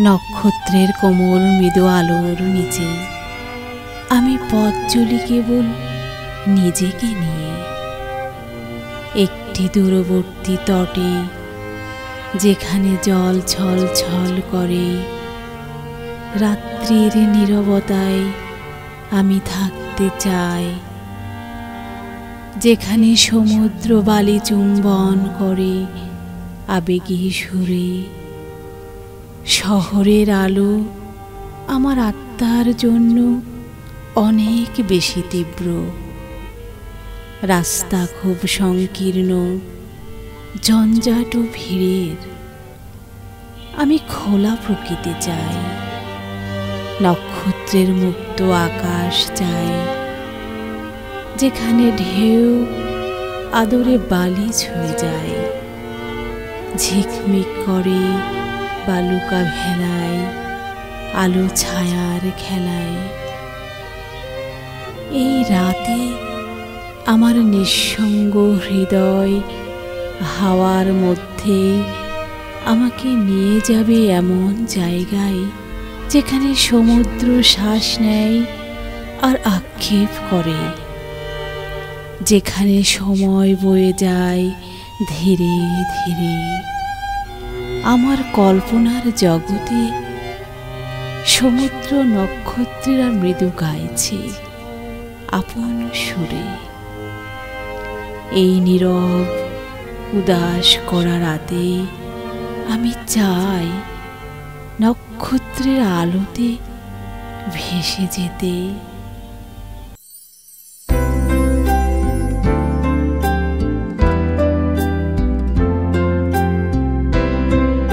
নক্ষত্রের কোমল মৃদু আলোর নিচে আমি পথ চলি কেবল নিজেকে নিয়ে। একটি দূরবর্তী তটে যেখানে জল ছল ছল করে, রাত্রির নীরবতায় আমি থাকতে চাই। যেখানে সমুদ্র বালি চুম্বন করে আবেগী সুরে। শহরের আলো আমার আত্মার জন্য অনেক বেশি তীব্র। রাস্তা খুব সংকীর্ণ, জঞ্জাট ও ভিড়ের। আমি খোলা প্রকৃতি চাই, নক্ষত্রের মুক্ত আকাশ চাই, যেখানে ঢেউ আদরে বালি ছুঁয়ে যায়। ঝিকমিক করে বালুকা ভেলায়, আলো ছায়ার খেলায়। এই রাতে আমার নিঃসঙ্গ হৃদয় হাওয়ার মধ্যে আমাকে নিয়ে যাবে এমন জায়গায়, যেখানে সমুদ্র শ্বাস নেয় আর আক্ষেপ করে। যেখানে সময় বয়ে যায় ধীরে ধীরে। আমার কল্পনার জগতে সমুদ্র নক্ষত্রেরা মৃদু গাইছে আপন সুরে। এই নীরব উদাস করা রাতে আমি চাই নক্ষত্রের আলোতে ভেসে যেতে।